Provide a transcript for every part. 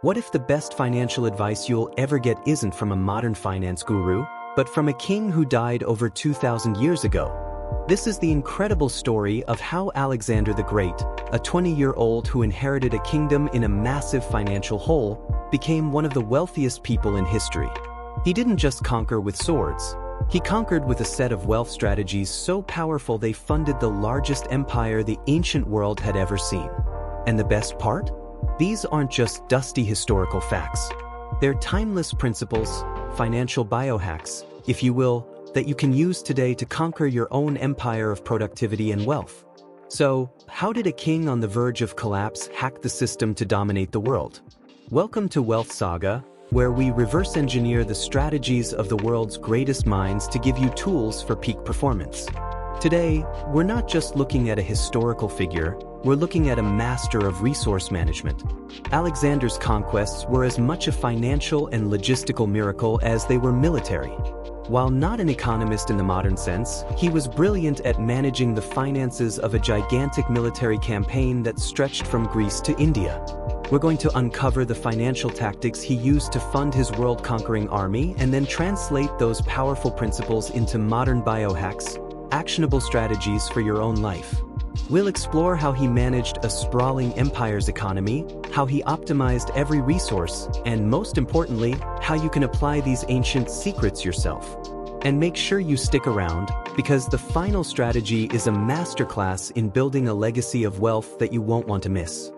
What if the best financial advice you'll ever get isn't from a modern finance guru, but from a king who died over 2,000 years ago? This is the incredible story of how Alexander the Great, a 20-year-old who inherited a kingdom in a massive financial hole, became one of the wealthiest people in history. He didn't just conquer with swords. He conquered with a set of wealth strategies so powerful they funded the largest empire the ancient world had ever seen. And the best part? These aren't just dusty historical facts. They're timeless principles, financial biohacks, if you will, that you can use today to conquer your own empire of productivity and wealth. So, how did a king on the verge of collapse hack the system to dominate the world? Welcome to Wealth Saga, where we reverse engineer the strategies of the world's greatest minds to give you tools for peak performance. Today, we're not just looking at a historical figure, we're looking at a master of resource management. Alexander's conquests were as much a financial and logistical miracle as they were military. While not an economist in the modern sense, he was brilliant at managing the finances of a gigantic military campaign that stretched from Greece to India. We're going to uncover the financial tactics he used to fund his world-conquering army and then translate those powerful principles into modern biohacks, actionable strategies for your own life. We'll explore how he managed a sprawling empire's economy, how he optimized every resource, and most importantly, how you can apply these ancient secrets yourself. And make sure you stick around, because the final strategy is a masterclass in building a legacy of wealth that you won't want to miss.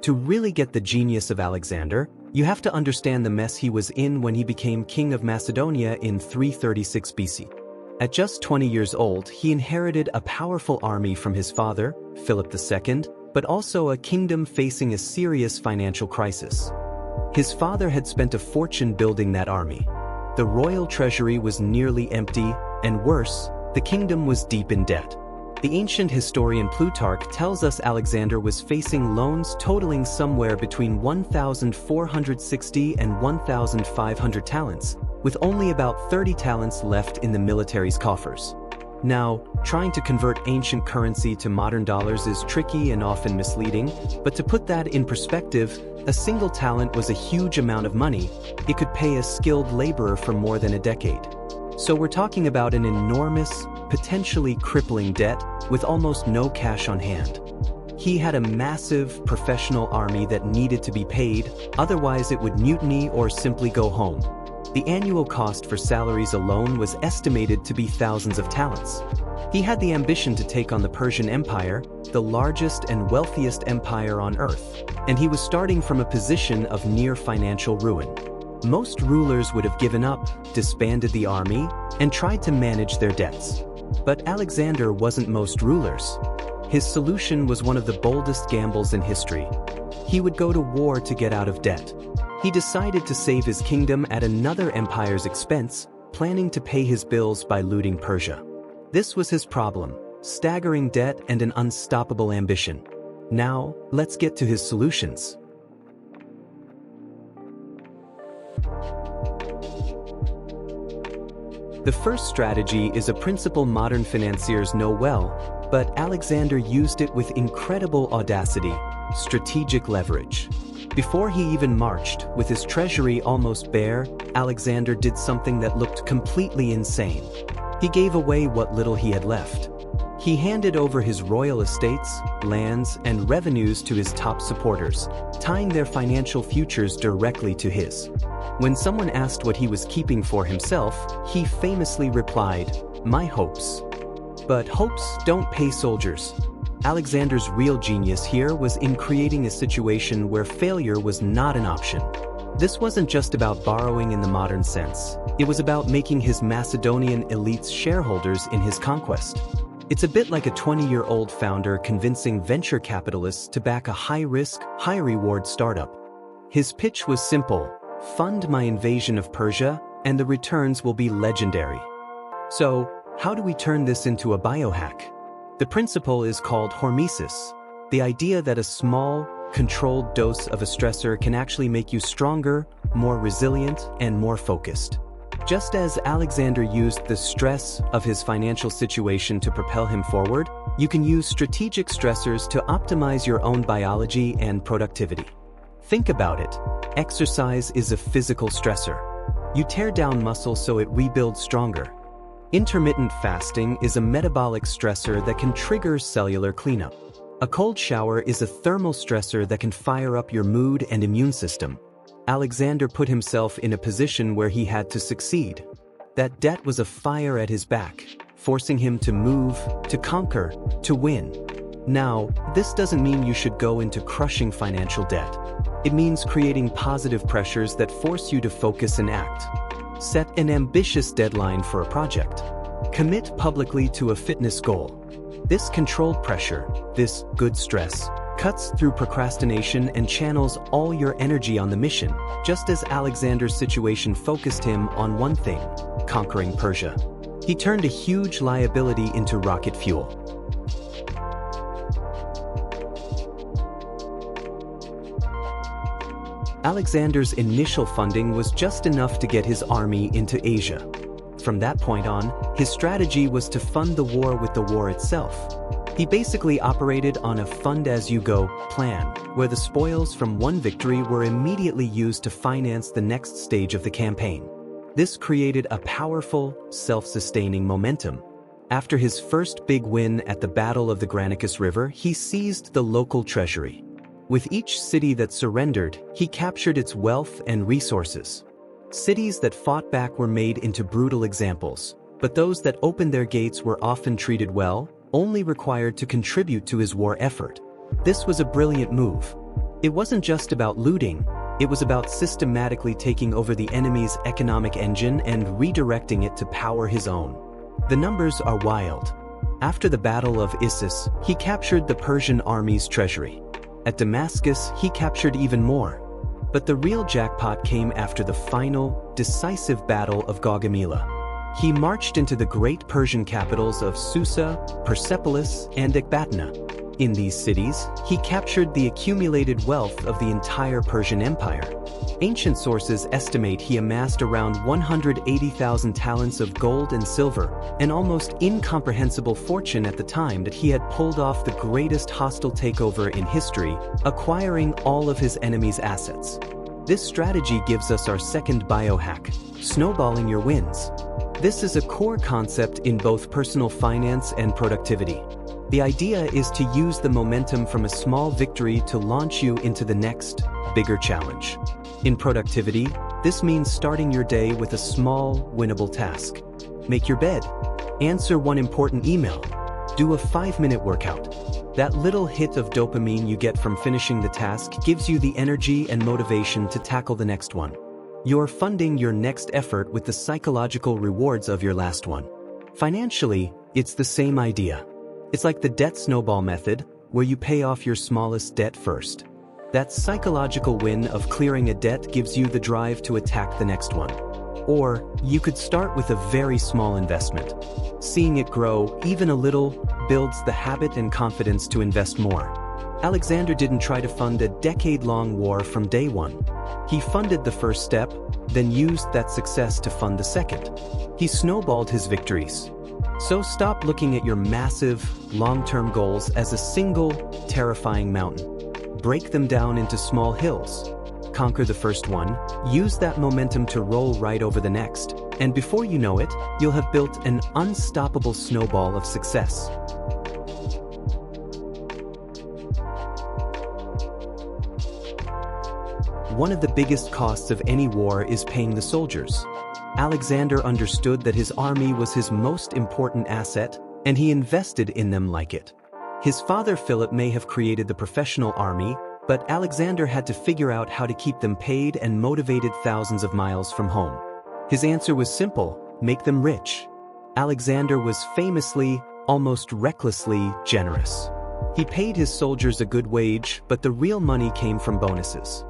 To really get the genius of Alexander, you have to understand the mess he was in when he became king of Macedonia in 336 BC. At just 20 years old, he inherited a powerful army from his father, Philip II, but also a kingdom facing a serious financial crisis. His father had spent a fortune building that army. The royal treasury was nearly empty, and worse, the kingdom was deep in debt. The ancient historian Plutarch tells us Alexander was facing loans totaling somewhere between 1,460 and 1,500 talents, with only about 30 talents left in the military's coffers. Now, trying to convert ancient currency to modern dollars is tricky and often misleading, but to put that in perspective, a single talent was a huge amount of money. It could pay a skilled laborer for more than a decade. So we're talking about an enormous, potentially crippling debt with almost no cash on hand. He had a massive professional army that needed to be paid, otherwise it would mutiny or simply go home. The annual cost for salaries alone was estimated to be thousands of talents. He had the ambition to take on the Persian Empire, the largest and wealthiest empire on earth, and he was starting from a position of near financial ruin. Most rulers would have given up, disbanded the army, and tried to manage their debts. But Alexander wasn't most rulers. His solution was one of the boldest gambles in history. He would go to war to get out of debt. He decided to save his kingdom at another empire's expense, planning to pay his bills by looting Persia. This was his problem: staggering debt and an unstoppable ambition. Now, let's get to his solutions. The first strategy is a principle modern financiers know well, but Alexander used it with incredible audacity: strategic leverage. Before he even marched, with his treasury almost bare, Alexander did something that looked completely insane. He gave away what little he had left. He handed over his royal estates, lands, and revenues to his top supporters, tying their financial futures directly to his. When someone asked what he was keeping for himself, he famously replied, "My hopes." But hopes don't pay soldiers. Alexander's real genius here was in creating a situation where failure was not an option. This wasn't just about borrowing in the modern sense. It was about making his Macedonian elites shareholders in his conquest. It's a bit like a 20-year-old founder convincing venture capitalists to back a high-risk, high-reward startup. His pitch was simple: fund my invasion of Persia, and the returns will be legendary. So, how do we turn this into a biohack? The principle is called hormesis, the idea that a small, controlled dose of a stressor can actually make you stronger, more resilient, and more focused. Just as Alexander used the stress of his financial situation to propel him forward, You can use strategic stressors to optimize your own biology and productivity. Think about it. Exercise is a physical stressor. You tear down muscle so it rebuilds stronger. Intermittent fasting is a metabolic stressor that can trigger cellular cleanup. A cold shower is a thermal stressor that can fire up your mood and immune system. Alexander put himself in a position where he had to succeed. That debt was a fire at his back, forcing him to move, to conquer, to win. Now, this doesn't mean you should go into crushing financial debt. It means creating positive pressures that force you to focus and act. Set an ambitious deadline for a project. Commit publicly to a fitness goal. This controlled pressure, this good stress, cuts through procrastination and channels all your energy on the mission, just as Alexander's situation focused him on one thing: conquering Persia. He turned a huge liability into rocket fuel. Alexander's initial funding was just enough to get his army into Asia. From that point on, his strategy was to fund the war with the war itself. He basically operated on a fund-as-you-go plan, where the spoils from one victory were immediately used to finance the next stage of the campaign. This created a powerful, self-sustaining momentum. After his first big win at the Battle of the Granicus River, he seized the local treasury. With each city that surrendered, he captured its wealth and resources. Cities that fought back were made into brutal examples, but those that opened their gates were often treated well, only required to contribute to his war effort. This was a brilliant move. It wasn't just about looting, it was about systematically taking over the enemy's economic engine and redirecting it to power his own. The numbers are wild. After the Battle of Issus, he captured the Persian army's treasury. At Damascus, he captured even more. But the real jackpot came after the final, decisive battle of Gaugamela. He marched into the great Persian capitals of Susa, Persepolis, and Ecbatana. In these cities, he captured the accumulated wealth of the entire Persian Empire. Ancient sources estimate he amassed around 180,000 talents of gold and silver, an almost incomprehensible fortune at the time that he had pulled off the greatest hostile takeover in history, acquiring all of his enemies' assets. This strategy gives us our second biohack: snowballing your wins. This is a core concept in both personal finance and productivity. The idea is to use the momentum from a small victory to launch you into the next, bigger challenge. In productivity, this means starting your day with a small, winnable task. Make your bed. Answer one important email. Do a 5-minute workout. That little hit of dopamine you get from finishing the task gives you the energy and motivation to tackle the next one. You're funding your next effort with the psychological rewards of your last one. Financially, it's the same idea. It's like the debt snowball method, where you pay off your smallest debt first. That psychological win of clearing a debt gives you the drive to attack the next one. Or, you could start with a very small investment. Seeing it grow, even a little, builds the habit and confidence to invest more. Alexander didn't try to fund a decade-long war from day one. He funded the first step, then used that success to fund the second. He snowballed his victories. So stop looking at your massive, long-term goals as a single, terrifying mountain. Break them down into small hills. Conquer the first one, use that momentum to roll right over the next, and before you know it, you'll have built an unstoppable snowball of success. One of the biggest costs of any war is paying the soldiers. Alexander understood that his army was his most important asset, and he invested in them like it. His father Philip may have created the professional army, but Alexander had to figure out how to keep them paid and motivated thousands of miles from home. His answer was simple: make them rich. Alexander was famously, almost recklessly, generous. He paid his soldiers a good wage, but the real money came from bonuses.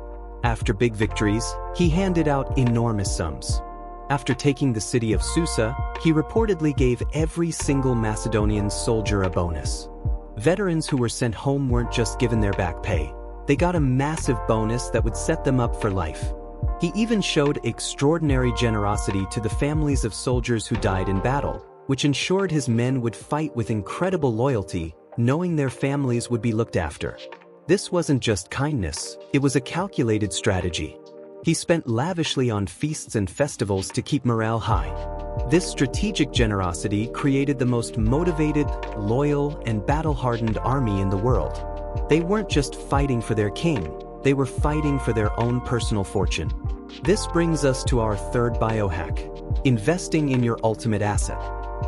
After big victories, he handed out enormous sums. After taking the city of Susa, he reportedly gave every single Macedonian soldier a bonus. Veterans who were sent home weren't just given their back pay. They got a massive bonus that would set them up for life. He even showed extraordinary generosity to the families of soldiers who died in battle, which ensured his men would fight with incredible loyalty, knowing their families would be looked after. This wasn't just kindness, it was a calculated strategy. He spent lavishly on feasts and festivals to keep morale high. This strategic generosity created the most motivated, loyal, and battle-hardened army in the world. They weren't just fighting for their king, they were fighting for their own personal fortune. This brings us to our third biohack: investing in your ultimate asset.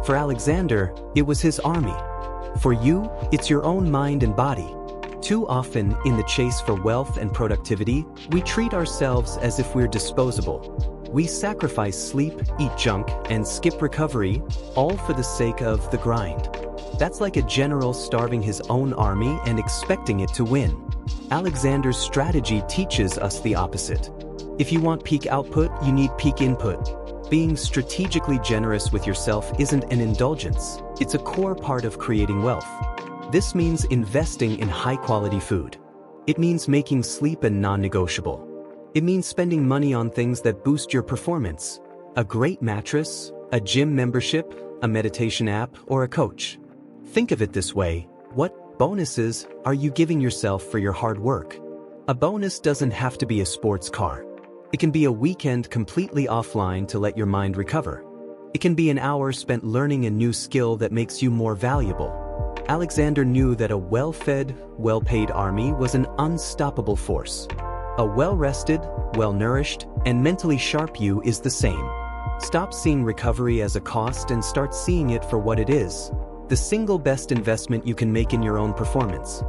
For Alexander, it was his army. For you, it's your own mind and body. Too often, in the chase for wealth and productivity, we treat ourselves as if we're disposable. We sacrifice sleep, eat junk, and skip recovery, all for the sake of the grind. That's like a general starving his own army and expecting it to win. Alexander's strategy teaches us the opposite. If you want peak output, you need peak input. Being strategically generous with yourself isn't an indulgence, it's a core part of creating wealth. This means investing in high-quality food. It means making sleep a non-negotiable. It means spending money on things that boost your performance: a great mattress, a gym membership, a meditation app, or a coach. Think of it this way: what bonuses are you giving yourself for your hard work? A bonus doesn't have to be a sports car. It can be a weekend completely offline to let your mind recover. It can be an hour spent learning a new skill that makes you more valuable. Alexander knew that a well-fed, well-paid army was an unstoppable force. A well-rested, well-nourished, and mentally sharp you is the same. Stop seeing recovery as a cost and start seeing it for what it is: the single best investment you can make in your own performance.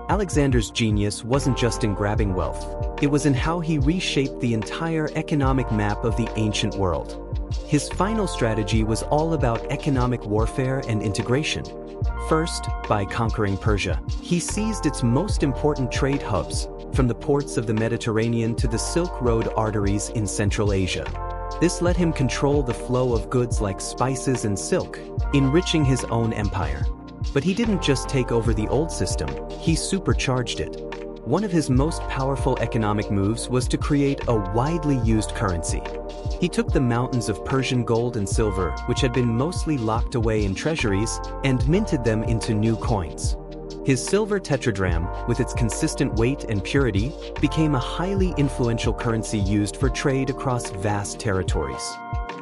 Alexander's genius wasn't just in grabbing wealth, it was in how he reshaped the entire economic map of the ancient world. His final strategy was all about economic warfare and integration. First, by conquering Persia, he seized its most important trade hubs, from the ports of the Mediterranean to the Silk Road arteries in Central Asia. This let him control the flow of goods like spices and silk, enriching his own empire. But he didn't just take over the old system, he supercharged it. One of his most powerful economic moves was to create a widely used currency. He took the mountains of Persian gold and silver, which had been mostly locked away in treasuries, and minted them into new coins. His silver tetradrachm, with its consistent weight and purity, became a highly influential currency used for trade across vast territories.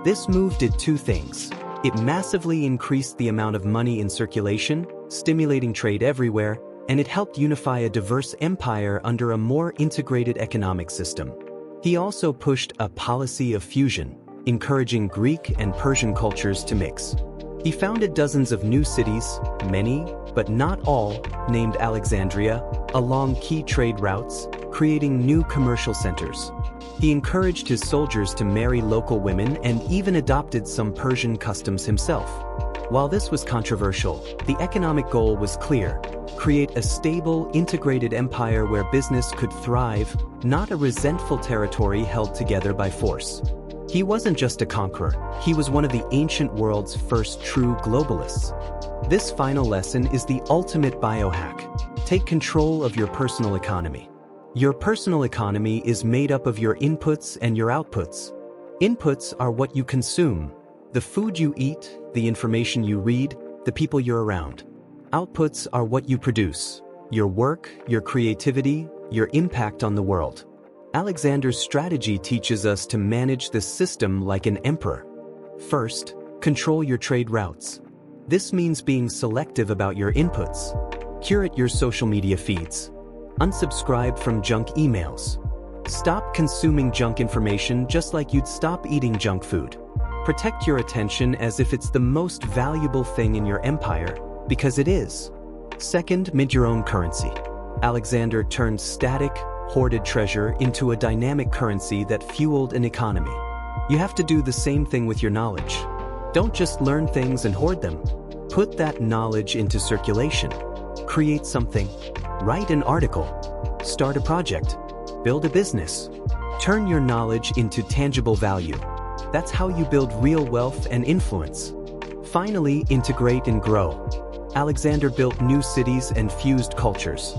This move did two things. It massively increased the amount of money in circulation, stimulating trade everywhere, and it helped unify a diverse empire under a more integrated economic system. He also pushed a policy of fusion, encouraging Greek and Persian cultures to mix. He founded dozens of new cities, many, but not all, named Alexandria, along key trade routes, creating new commercial centers. He encouraged his soldiers to marry local women and even adopted some Persian customs himself. While this was controversial, the economic goal was clear: create a stable, integrated empire where business could thrive, not a resentful territory held together by force. He wasn't just a conqueror, he was one of the ancient world's first true globalists. This final lesson is the ultimate biohack. Take control of your personal economy. Your personal economy is made up of your inputs and your outputs. Inputs are what you consume, the food you eat, the information you read, the people you're around. Outputs are what you produce, your work, your creativity, your impact on the world. Alexander's strategy teaches us to manage the system like an emperor. First, control your trade routes. This means being selective about your inputs. Curate your social media feeds. Unsubscribe from junk emails. Stop consuming junk information just like you'd stop eating junk food. Protect your attention as if it's the most valuable thing in your empire, because it is. Second, mint your own currency. Alexander turned static, hoarded treasure into a dynamic currency that fueled an economy. You have to do the same thing with your knowledge. Don't just learn things and hoard them. Put that knowledge into circulation. Create something. Write an article. Start a project. Build a business. Turn your knowledge into tangible value. That's how you build real wealth and influence. Finally, integrate and grow. Alexander built new cities and fused cultures.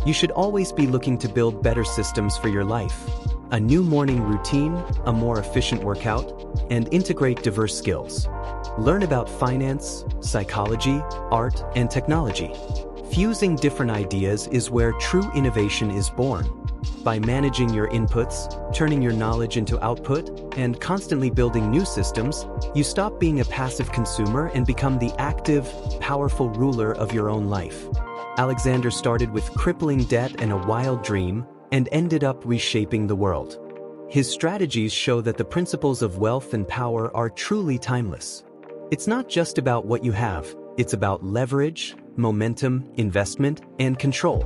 You should always be looking to build better systems for your life. a new morning routine, a more efficient workout, and integrate diverse skills. Learn about finance, psychology, art, and technology. Fusing different ideas is where true innovation is born. By managing your inputs, turning your knowledge into output, and constantly building new systems, you stop being a passive consumer and become the active, powerful ruler of your own life. Alexander started with crippling debt and a wild dream, and ended up reshaping the world. His strategies show that the principles of wealth and power are truly timeless. It's not just about what you have, it's about leverage, momentum, investment, and control.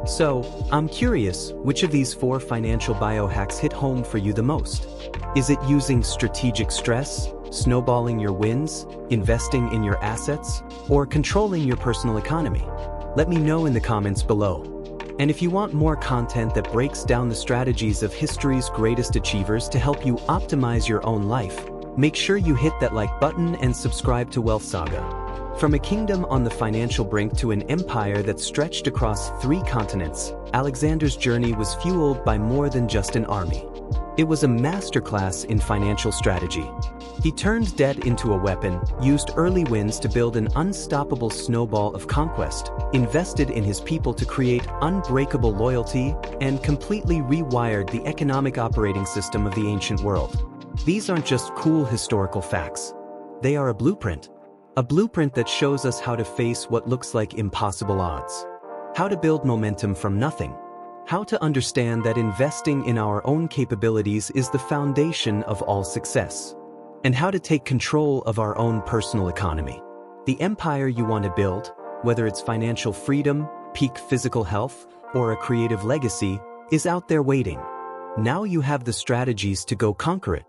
So, I'm curious, which of these 4 financial biohacks hit home for you the most? Is it using strategic stress, snowballing your wins, investing in your assets, or controlling your personal economy? Let me know in the comments below. And if you want more content that breaks down the strategies of history's greatest achievers to help you optimize your own life, make sure you hit that like button and subscribe to Wealth Saga. From a kingdom on the financial brink to an empire that stretched across 3 continents, Alexander's journey was fueled by more than just an army. It was a masterclass in financial strategy. He turned debt into a weapon, used early wins to build an unstoppable snowball of conquest, invested in his people to create unbreakable loyalty, and completely rewired the economic operating system of the ancient world. These aren't just cool historical facts. They are a blueprint. A blueprint that shows us how to face what looks like impossible odds. How to build momentum from nothing. How to understand that investing in our own capabilities is the foundation of all success. And how to take control of our own personal economy. The empire you want to build, whether it's financial freedom, peak physical health, or a creative legacy, is out there waiting. Now you have the strategies to go conquer it.